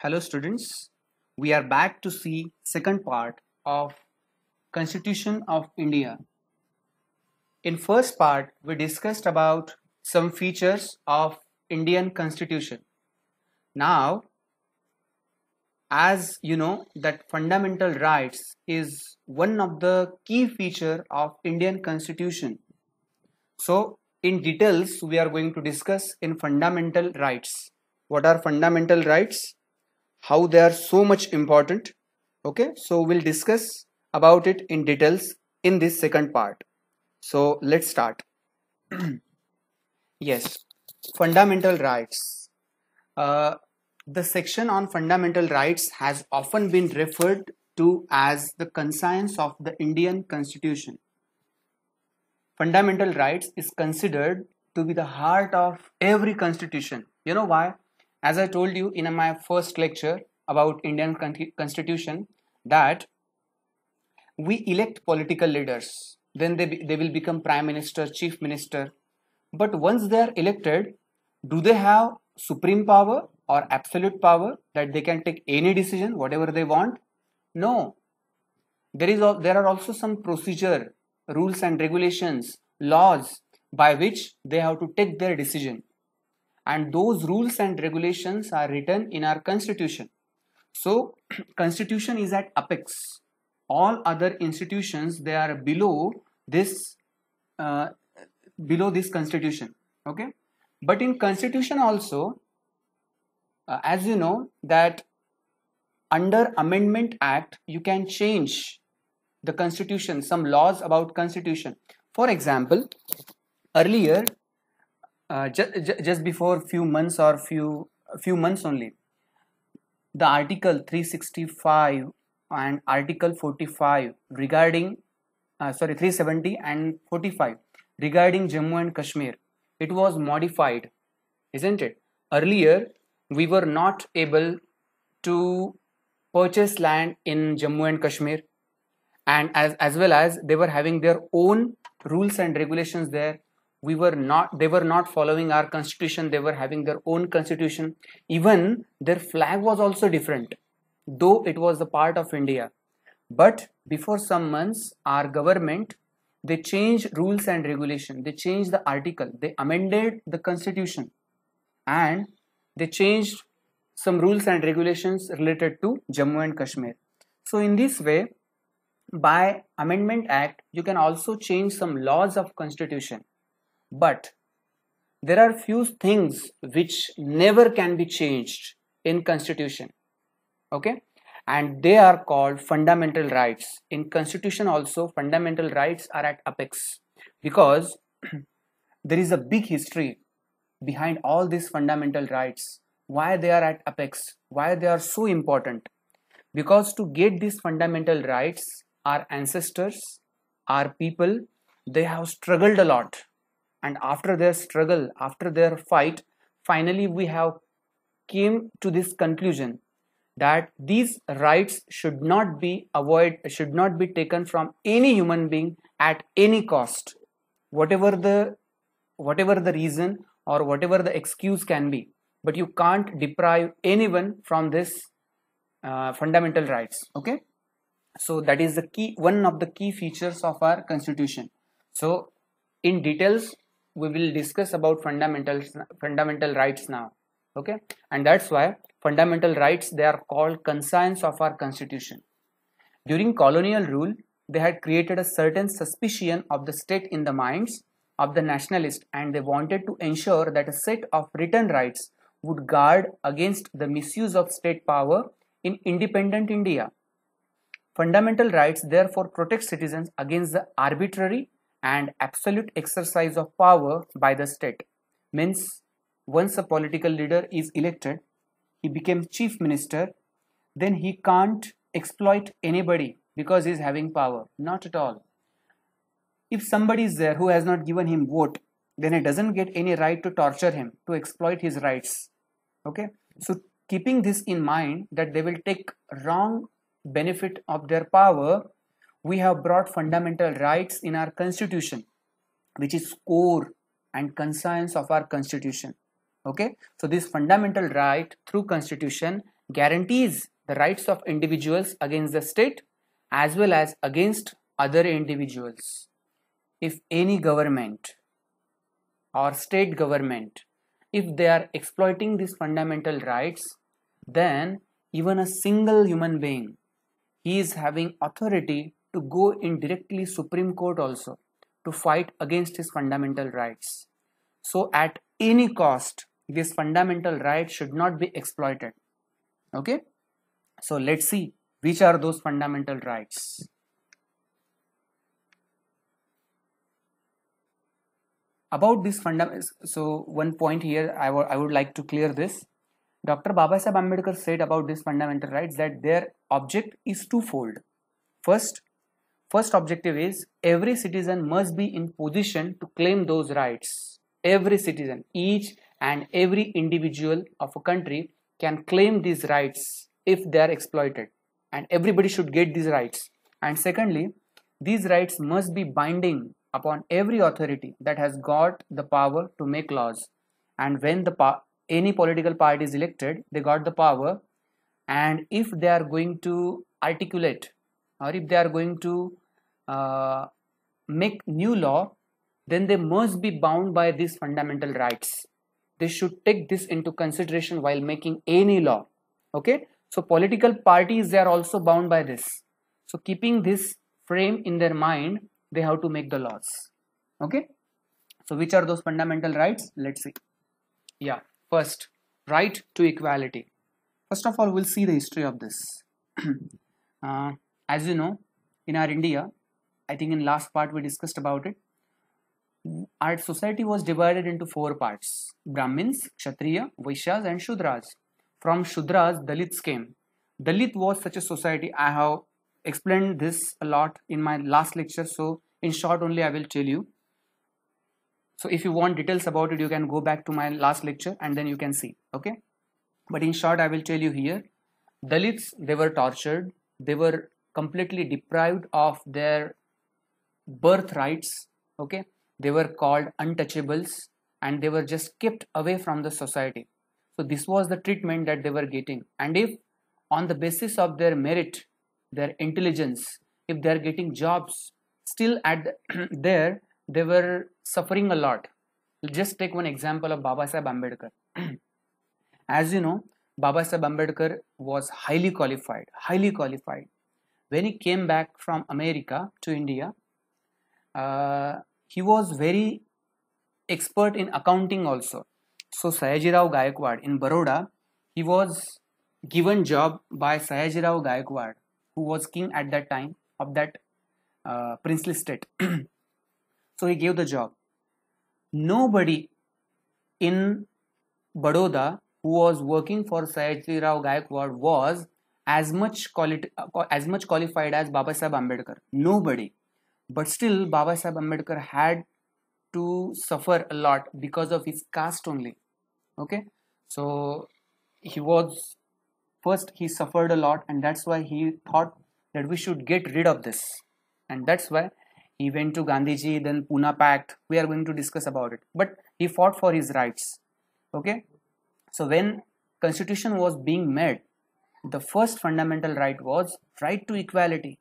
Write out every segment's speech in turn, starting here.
Hello students, we are back to see second part of Constitution of India. In first part we discussed about some features of Indian Constitution. Now as you know that fundamental rights is one of the key feature of Indian Constitution. So in details we are going to discuss in fundamental rights. What are fundamental rights? How they are so much important. Okay, so we'll discuss about it in details in this second part. So let's start. Yes, fundamental rights. uh, the section on fundamental rights has often been referred to as the conscience of the Indian Constitution. Fundamental rights is considered to be the heart of every constitution. You know why? As I told you in my first lecture about Indian Constitution, that we elect political leaders, then they will become prime minister, chief minister. But once they are elected, do they have supreme power or absolute power that they can take any decision whatever they want? No. There are also some procedure, rules and regulations, laws by which they have to take their decision, and those rules and regulations are written in our constitution. So constitution is at apex. All other institutions, they are this uh, below this constitution. Okay, but in constitution also, as you know that under Amendment Act you can change the constitution, some laws about constitution. For example, earlier, just before few months or few months only, the article 365 and article 45 regarding 370 and 45 regarding Jammu and Kashmir, it was modified, isn't it? Earlier we were not able to purchase land in Jammu and Kashmir, and as well as they were having their own rules and regulations there. They were not following our constitution, they were having their own constitution. Even their flag was also different, though it was a part of India. But before some months, our government, they changed rules and regulation, they changed the article, they amended the constitution, and they changed some rules and regulations related to Jammu and Kashmir. So in this way, by Amendment Act, you can also change some laws of constitution. But there are few things which never can be changed in constitution. Okay, and they are called fundamental rights. In constitution also, fundamental rights are at apex, because there is a big history behind all these fundamental rights. Why they are at apex, why they are so important? Because to get these fundamental rights, our ancestors, our people, they have struggled a lot, and after their struggle, after their fight, finally we have came to this conclusion that these rights should not be should not be taken from any human being at any cost, whatever the reason or whatever the excuse can be. But you can't deprive anyone from this fundamental rights. Okay, so that is the key, one of the key features of our constitution. So in details we will discuss about fundamental rights now. Okay, and that's why fundamental rights, they are called conscience of our constitution. During colonial rule, they had created a certain suspicion of the state in the minds of the nationalists, and they wanted to ensure that a set of written rights would guard against the misuse of state power in independent India. Fundamental rights therefore protect citizens against the arbitrary and absolute exercise of power by the state. Means, once a political leader is elected, he became chief minister, then he can't exploit anybody because he is having power. Not at all. If somebody is there who has not given him vote, then he doesn't get any right to torture him, to exploit his rights. Okay, so keeping this in mind that they will take wrong benefit of their power, we have brought fundamental rights in our constitution, which is core and conscience of our constitution. Okay, so this fundamental right through constitution guarantees the rights of individuals against the state as well as against other individuals. If any government or state government, if they are exploiting these fundamental rights, then even a single human being, he is having authority to go in directly Supreme Court also to fight against his fundamental rights. So at any cost, this fundamental right should not be exploited. Okay, so let's see which are those fundamental rights. About this fundamentals, so one point here I would like to clear this. Dr. Babasaheb Ambedkar said about these fundamental rights that their object is twofold. First objective is every citizen must be in position to claim those rights. Every citizen, each and every individual of a country can claim these rights if they are exploited, and everybody should get these rights. And secondly, these rights must be binding upon every authority that has got the power to make laws. And when any political party is elected, they got the power, and if they are going to articulate or if they are going to make new law, then they must be bound by these fundamental rights. They should take this into consideration while making any law. Okay, so political parties, they are also bound by this. So keeping this frame in their mind, they have to make the laws. Okay, so which are those fundamental rights? Let's see. Yeah, first, right to equality. First of all, we'll see the history of this. As you know, in our India, I think in last part we discussed about it, our society was divided into 4 parts: Brahmins, Kshatriya, Vaishyas and Shudras. From Shudras, Dalits came. Dalit was such a society. I have explained this a lot in my last lecture, so in short only I will tell you. So if you want details about it, you can go back to my last lecture and then you can see. Okay, but in short I will tell you here. Dalits, they were tortured, they were completely deprived of their birthrights. Okay, they were called untouchables and they were just kept away from the society. So this was the treatment that they were getting. And if on the basis of their merit, their intelligence, if they are getting jobs, still at there they were suffering a lot. Just take one example of Babasaheb Ambedkar. As you know, Babasaheb Ambedkar was highly qualified. When he came back from America to India, he was very expert in accounting also. So Sayajirao Gaikwad in Baroda, he was given job by Sayajirao Gaikwad, who was king at that time of that princely state. So he gave the job. Nobody in Baroda who was working for Sayajirao Gaikwad was as much qualified as Babasaheb Ambedkar. Nobody. But still Babasaheb Ambedkar had to suffer a lot because of his caste only. Okay, so he suffered a lot, and that's why he thought that we should get rid of this, and that's why he went to Gandhiji, then Pune Pact. We are going to discuss about it, but he fought for his rights. Okay, so when constitution was being made, the first fundamental right was right to equality.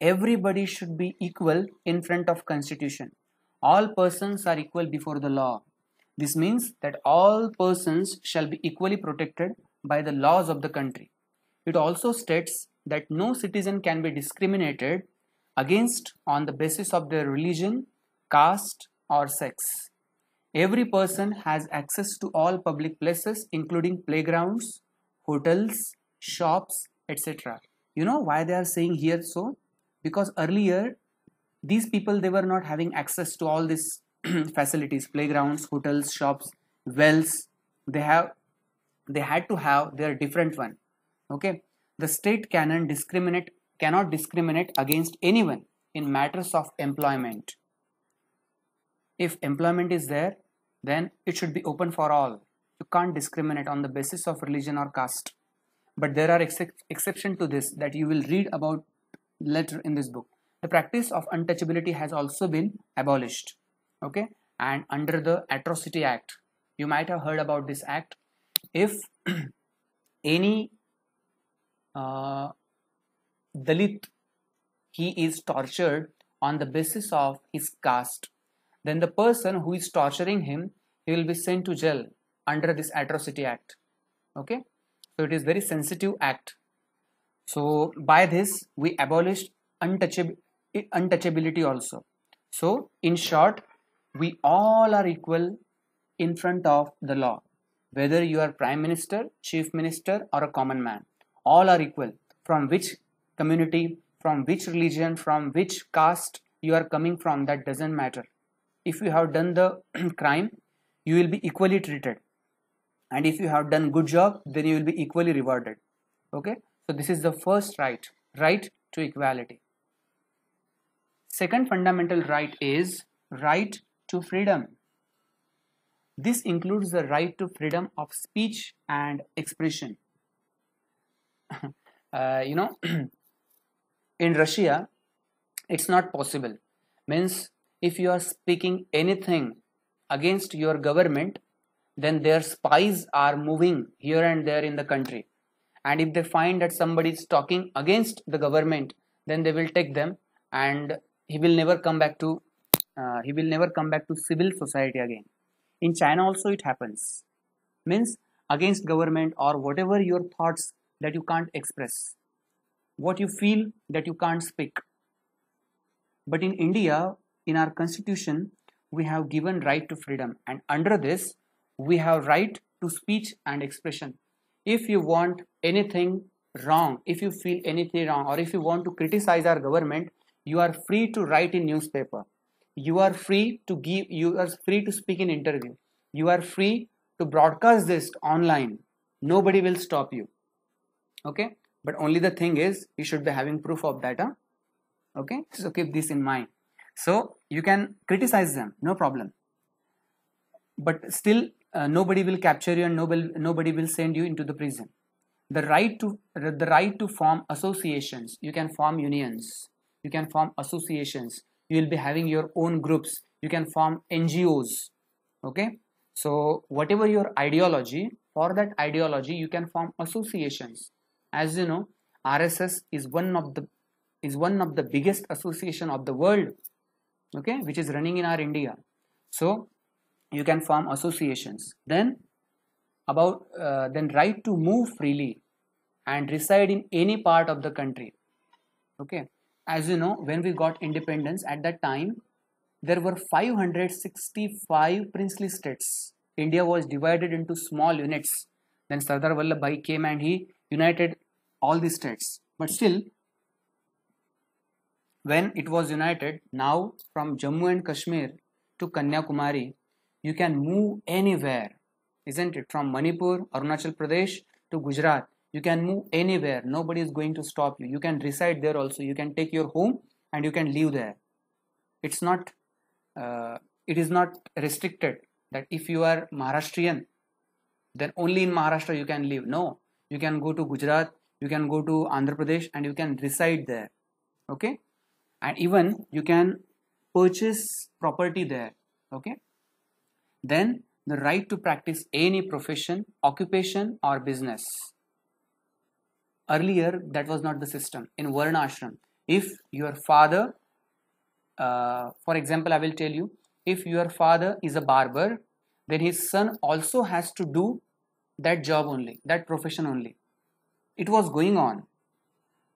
Everybody should be equal in front of constitution. All persons are equal before the law. This means that all persons shall be equally protected by the laws of the country. It also states that no citizen can be discriminated against on the basis of their religion, caste, or sex. Every person has access to all public places, including playgrounds, hotels, shops, etc. You know why they are saying here so? Because earlier, these people, they were not having access to all these facilities, playgrounds, hotels, shops, wells. They had to have their different one. Okay, the state cannot discriminate against anyone in matters of employment. If employment is there, then it should be open for all. You can't discriminate on the basis of religion or caste. But there are exceptions to this that you will read about later in this book. The practice of untouchability has also been abolished. Okay, and under the Atrocity Act, you might have heard about this act. If any uh, Dalit, he is tortured on the basis of his caste, then the person who is torturing him, he will be sent to jail under this atrocity act. Okay, so it is very sensitive act. So by this we abolished untouchability also. So in short, we all are equal in front of the law, whether you are prime minister, chief minister, or a common man. All are equal. From which community, from which religion, from which caste you are coming from, that doesn't matter. If you have done the crime, you will be equally treated, and if you have done good job, then you will be equally rewarded. Okay, so this is the first right, right to equality. Second fundamental right is right to freedom. This includes the right to freedom of speech and expression. You know, in Russia, it's not possible. Means if you are speaking anything against your government, then their spies are moving here and there in the country. And if they find that somebody is talking against the government, then they will take them, and he will never come back to civil society again. In China also it happens. Means against government or whatever your thoughts that you can't express, what you feel that you can't speak. But in India, in our constitution, we have given right to freedom, and under this we have right to speech and expression. If you want anything wrong, if you feel anything wrong, or if you want to criticize our government, you are free to write in newspaper, you are free to speak in interview, you are free to broadcast this online. Nobody will stop you. Okay, but only the thing is you should be having proof of that. Okay, so keep this in mind. So you can criticize them, no problem, but still nobody will capture you, and nobody will send you into the prison. The right to form associations, you can form unions, you can form associations, you will be having your own groups, you can form NGOs. Okay, so whatever your ideology, for that ideology you can form associations. As you know, RSS is one of the biggest association of the world, okay, which is running in our India. So you can form associations. Then right to move freely and reside in any part of the country. Okay, as you know, when we got independence, at that time there were 565 princely states. India was divided into small units. Then Sardar Vallabhbhai came and he united all the states. But still, when it was united, now from Jammu and Kashmir to Kanyakumari, you can move anywhere, isn't it? From Manipur, Arunachal Pradesh to Gujarat, you can move anywhere. Nobody is going to stop you. You can reside there also. You can take your home and you can live there. It's not, it is not restricted that if you are Maharashtrian, then only in Maharashtra you can live. No, you can go to Gujarat, you can go to Andhra Pradesh, and you can reside there. Okay, and even you can purchase property there. Okay, then the right to practice any profession, occupation, or business. Earlier, that was not the system. In Varna Ashram, if your father, for example, I will tell you, if your father is a barber, then his son also has to do that job only, that profession only. It was going on.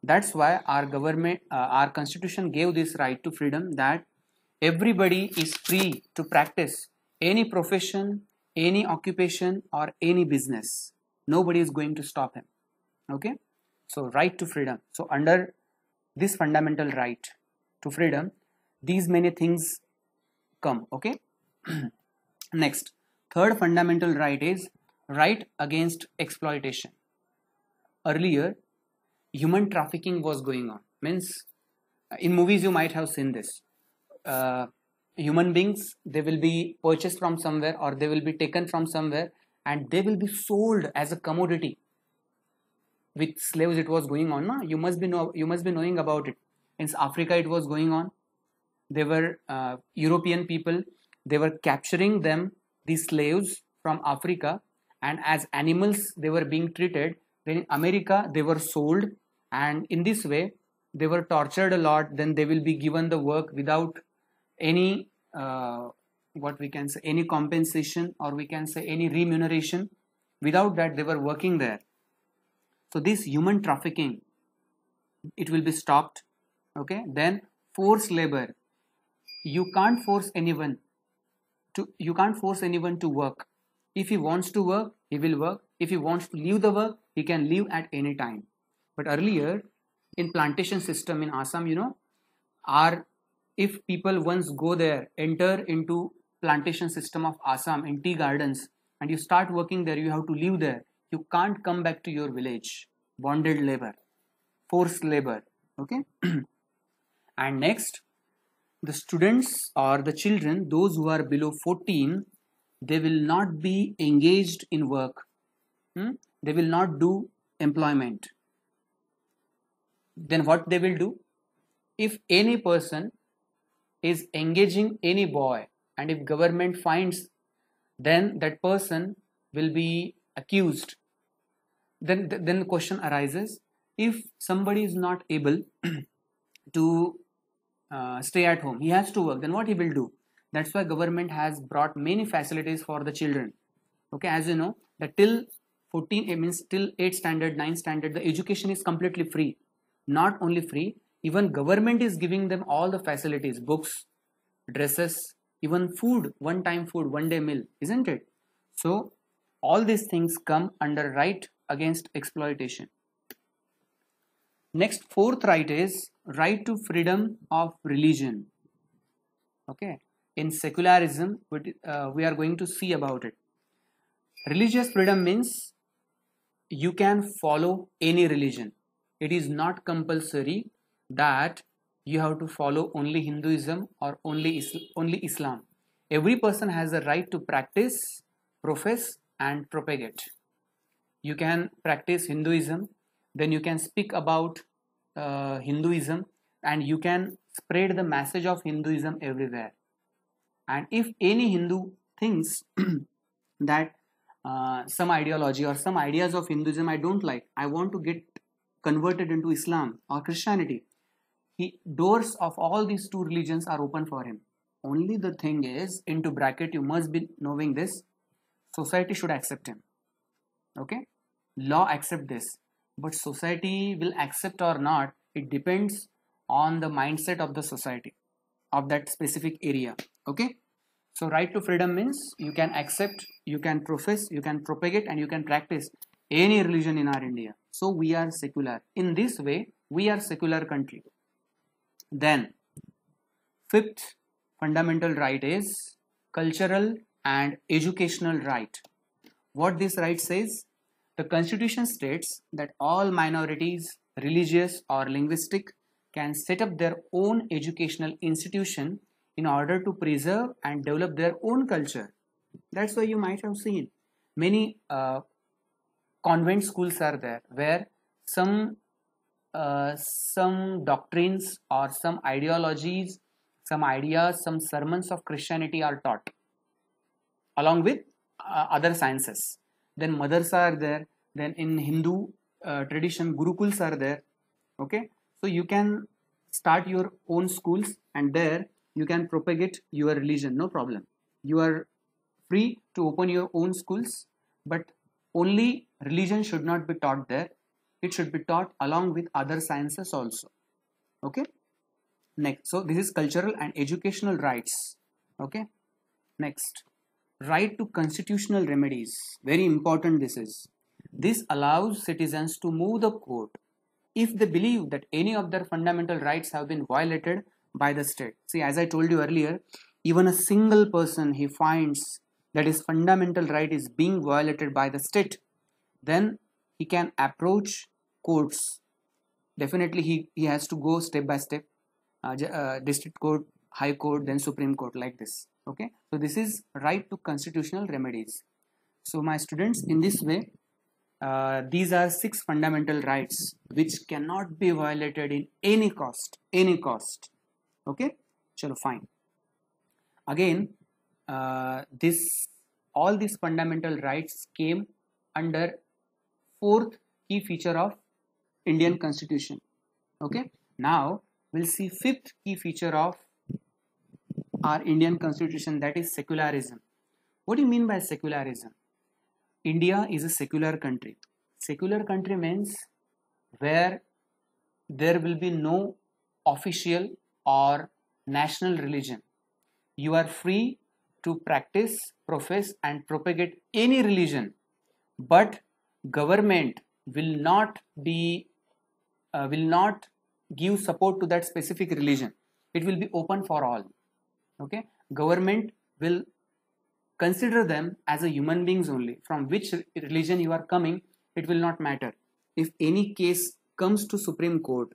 That's why our government, our constitution gave this right to freedom, that everybody is free to practice any profession, any occupation, or any business. Nobody is going to stop him. Okay, so right to freedom. So under this fundamental right to freedom, these many things come. Okay. Next, third fundamental right is right against exploitation. Earlier, human trafficking was going on. Means in movies you might have seen this. Human beings, they will be purchased from somewhere, or they will be taken from somewhere, and they will be sold as a commodity. With slaves it was going on. No? You must be knowing about it. In Africa it was going on. They were European people. They were capturing them, these slaves from Africa, and as animals they were being treated. Then in America they were sold, and in this way they were tortured a lot. Then they will be given the work without any what we can say, any compensation, or we can say any remuneration. Without that they were working there. So this human trafficking, it will be stopped. Okay, then forced labor, you can't force anyone to work. If he wants to work, he will work. If he wants to leave the work, he can leave at any time. But earlier in plantation system in Assam, are if people once go there, enter into plantation system of Assam in tea gardens, and you start working there, you have to live there. You can't come back to your village. Bonded labor, forced labor. Okay. And next, the students or the children, those who are below 14, they will not be engaged in work. They will not do employment. Then what they will do? If any person is engaging any boy, and if government finds, then that person will be accused. Then the question arises, if somebody is not able to stay at home, he has to work, then what he will do? That's why government has brought many facilities for the children. Okay, as you know, that till 14, it means till 8th standard, 9th standard, the education is completely free. Not only free, even government is giving them all the facilities, books, dresses, even food, one-time food, one-day meal, isn't it? So all these things come under right against exploitation. Next, fourth right is right to freedom of religion. Okay, in secularism, we are going to see about it. Religious freedom means you can follow any religion. It is not compulsory that you have to follow only Hinduism or only Islam. Every person has the right to practice, profess, and propagate. You can practice Hinduism, then you can speak about Hinduism, and you can spread the message of Hinduism everywhere. And if any Hindu thinks that some ideology or some ideas of Hinduism I don't like, I want to get converted into Islam or Christianity, doors of all these two religions are open for him. Only the thing is, into bracket, you must be knowing this, society should accept him. Okay, law accept this, but society will accept or not, it depends on the mindset of the society of that specific area. Okay, so right to freedom means you can accept, you can profess, you can propagate, and you can practice any religion in our India. So we are secular. In this way, we are secular country. Then fifth fundamental right is cultural and educational right. What this right says? The Constitution states that all minorities, religious or linguistic, can set up their own educational institution in order to preserve and develop their own culture. That's why you might have seen many convent schools are there, where some doctrines or some ideologies, some ideas, some sermons of Christianity are taught along with other sciences. Then mothers are there. Then in Hindu tradition, gurukuls are there. Okay, so you can start your own schools, and there you can propagate your religion, no problem. You are free to open your own schools, but only religion should not be taught there. It should be taught along with other sciences also. Okay, next, so this is cultural and educational rights. Okay, next, right to constitutional remedies. Very important this is. This allows citizens to move the court if they believe that any of their fundamental rights have been violated by the state. See, as I told you earlier, even a single person he finds that his fundamental right is being violated by the state, then he can approach courts. Definitely he has to go step by step, district court, high court, then Supreme Court, like this. Okay, so this is right to constitutional remedies. So my students, in this way, these are 6 fundamental rights which cannot be violated in any cost. Okay, chalo, fine. Again, all these fundamental rights came under 4th key feature of Indian Constitution. Okay, now we'll see fifth key feature of our Indian Constitution, that is secularism. What do you mean by secularism? India is a secular country. Secular country means where there will be no official or national religion. You are free to practice, profess and propagate any religion, but government will not give support to that specific religion. It will be open for all. Okay, government will consider them as a human beings only. From which religion you are coming, it will not matter. If any case comes to Supreme Court,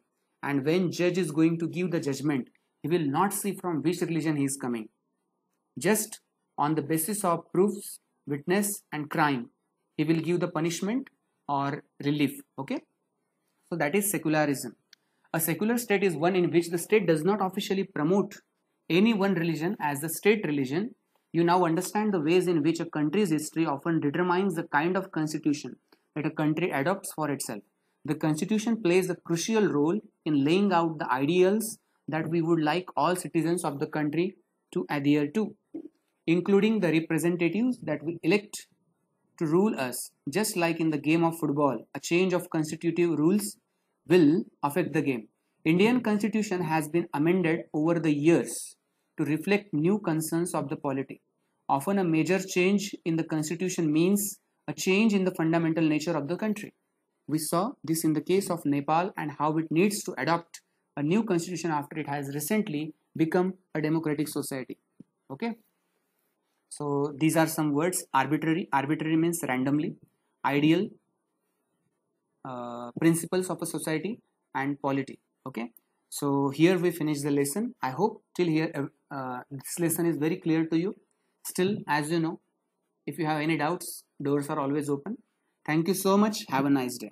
and when judge is going to give the judgment, he will not see from which religion he is coming. Just on the basis of proofs, witness and crime, he will give the punishment or relief. Okay, so that is secularism. A secular state is one in which the state does not officially promote any one religion as the state religion. You now understand the ways in which a country's history often determines the kind of constitution that a country adopts for itself. The constitution plays a crucial role in laying out the ideals that we would like all citizens of the country to adhere to, including the representatives that we elect to rule us. Just like in the game of football, a change of constitutive rules will affect the game. Indian Constitution has been amended over the years to reflect new concerns of the polity. Often a major change in the constitution means a change in the fundamental nature of the country. We saw this in the case of Nepal and how it needs to adopt a new constitution after it has recently become a democratic society. Okay, so these are some words: arbitrary. Arbitrary means randomly. Ideal, principles of a society, and polity. Okay, so here we finish the lesson. I hope till here this lesson is very clear to you. Still, as you know, if you have any doubts, doors are always open. Thank you so much. Have a nice day.